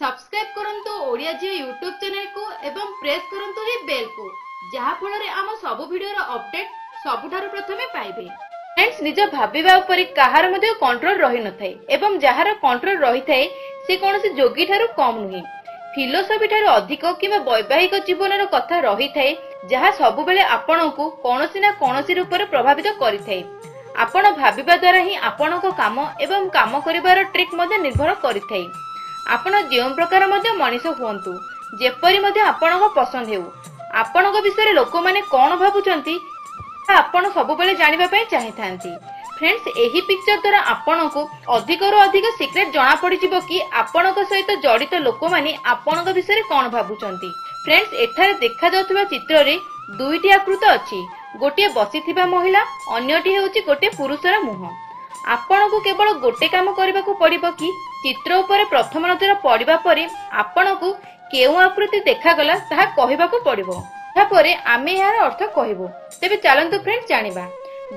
Subscribe करंतु ओडिया जियो YouTube channel को एवं प्रेस करंतु ही बेल को जहा फଳରେ आम सब वीडियो रो अपडेट सबुठारु प्रथमे पाइबे। फ्रेंड्स निज भाबिबा उपरि काहार मध्ये कंट्रोल रहि नथाय एवं जहार कंट्रोल रहि थाए से कोनोसी जोगी ठारु कम नुहे। फिलोसफी ठारु अधिक किबा वैवाहिक जीवन रो कथा रहि थाए जहा सब बेले आपनकु कोनोसी ना कोनोसी रूप रे प्रभावित करि थाए। आपण भाबिबा द्वारा ही आपनको काम एवं काम करिवार ट्रिक मध्ये निर्भर करि थाए। आपण जेउ प्रकार मध्ये मनीष हुअन्तु जेपरि मध्ये आपनको पसंद हेउ आपनको विषय लोक माने कोन भाबुचंती आपण सब बेले जानिबा पय चाहिथांती। फ्रेंड्स एही पिक्चर द्वारा आपनको अधिक रो अधिक सीक्रेट जाना पड़ी जिवो कि आपनको सहित जड़ित लोक माने आपनको विषय कोन भाबुचंती। फ्रेंड्स एठारे देखा जाउथबा चित्र रे दुईटी आकृति अछि, गोटे बसिथिबा महिला अन्यटी हेउची गोटे पुरुषर मुह। आपनको केवल गोटे काम करबा को पड़िबो कि चित्र ऊपर प्रथम नजर पड़िबा परे आपनको केउ आकृति देखा गला ताहा कहिबा को पड़िबो। या परे आमे यार अर्थ कहिबो। तेबे चलंतु फ्रेंड्स जानिबा।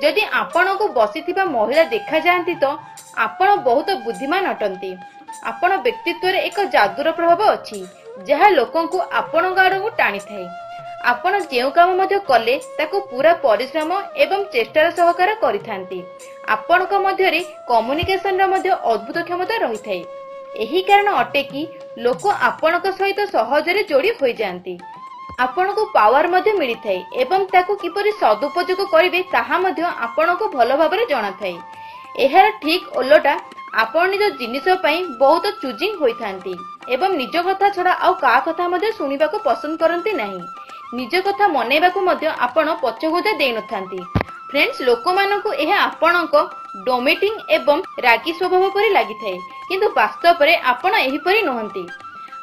जदि आपनको बसिथिबा महिला देखा जांती तो आपण बहुत बुद्धिमान अटंती। आपण व्यक्तित्व रे एक जादुर प्रभाव अछि जहा लोकन को आपण गाड़ को टाणी थाए। आपण जेउ काम मध्ये कले ताको पूरा परिश्रम एवं चेष्टार सहकार करिथांती। आपणक मध्य रे कम्युनिकेशन रा मध्य अद्भुत क्षमता रही थाए। एही कारण अटे कि लोक आपणक सहित सहजरे जोड़ी होई जांती। आपनको पावर मध्ये मिली थाए एवं ताको किपरि सदुपयोग करिवे ताहा मध्ये आपनको भलो भाबरे जणा थाए। एहार ठीक ओलोटा आपण निज जिनिस पई बहुत चूजिंग होई थांती एवं निज कथा छडा आउ का कथा मध्ये सुनिबा को पसंद करंती नाही। निज कथा मनेबा को मध्ये आपण पछगोदा देइ नथांती। फ्रेंड्स लोक मानकु एहा आपणक डोमिटिंग एवं रागी स्वभाव परि लागि थाए किंतु वास्तव रे आपण एही परि नहंती।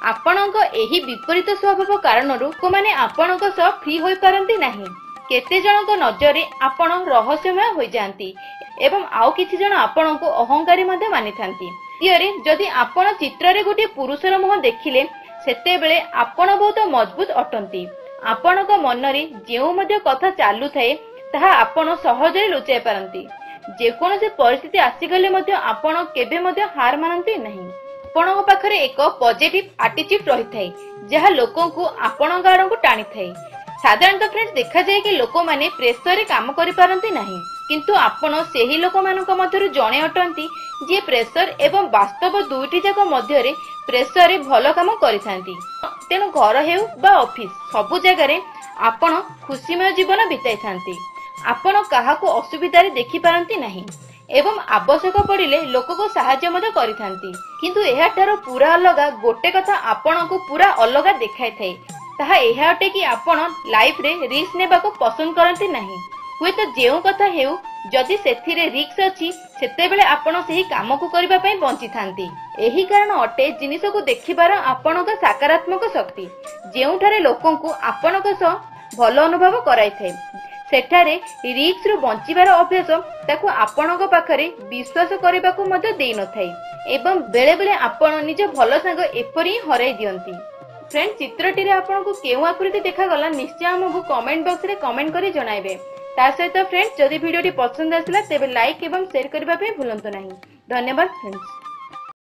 आपणक एही विपरीत स्वभाव कारणरु को माने आपणक स फ्री होई पारंती नाही। केते जनक नजरे आपण रहस्यमय होई जांती एवं आउ किछि जन आपणक अहंकारी मध्ये मानि थांती। इयरे जदि आपण चित्र रे गोटे पुरुषर मुह देखिले सेते बेले आपण बहुत मजबूत अटंती। आपणक मन रे जेउ मध्ये कथा चालू थाए ताहा आपण सहजरे लुचाई पारंती। जे कोनोसी परिस्थिति आसी गले मध्ये आपण केबे मध्ये हार मानंती नाही। आपणक पाखरे एक पॉजिटिव एटीट्यूड रही थाए जहा लोकन को आपण गाड़ को टाणी थाए। साधारणतः फ्रेंड्स देखा जाए कि लोक माने प्रेशर रे काम करि पारंती नाही किंतु आपण सेही लोक मानक मध्यरु जणे अटंती जे प्रेशर एवं वास्तव दुईटी जाक मध्य रे प्रेशर रे भलो काम करिथांती। तेनु घर हेउ बा ऑफिस सबु जगह रे आपण खुशीमय जीवन बिताई थांती। आपण काहाको असुविधा रे देखि पारंती नाही एवं आवश्यक पड़िले लोक को सहाय्य मध्य करिथांती। किंतु एहा ठारो पूरा अलगा गोटे कथा आपण को पूरा अलगा देखाई थाए ताहा एहा अटे कि आपण लाइफ रे रिस्क नेबा को पसंद करंती नाही। हुए तो जेउ कथा हेउ जदि सेथिरे रिस्क अछि सेते बेले आपण सेही काम को करिबा पई बंची थांती। एही कारण अटे जिनिस को देखिबार आपण का सकारात्मक शक्ति जेउठारे लोकन को आपण को स भलो अनुभव कराई थाए सेठारे रिस्क रु बंचिबार अभ्यास ताको आपणक पाखरे विश्वास करबा को मध्य देइ न थाए एवं बेले बेले आपण निज भलो संग एपरि हराई दियंती। फ्रेंड चित्रटी रे आपनको केउ आकृति देखा गला निश्चय हमहु कमेंट बॉक्स रे कमेंट करी जणाइबे। ता सहित फ्रेंड्स जदि वीडियोटी पसंद आसला तेबे लाइक एवं शेयर करबा पे भूलंतु नाही। धन्यवाद फ्रेंड्स।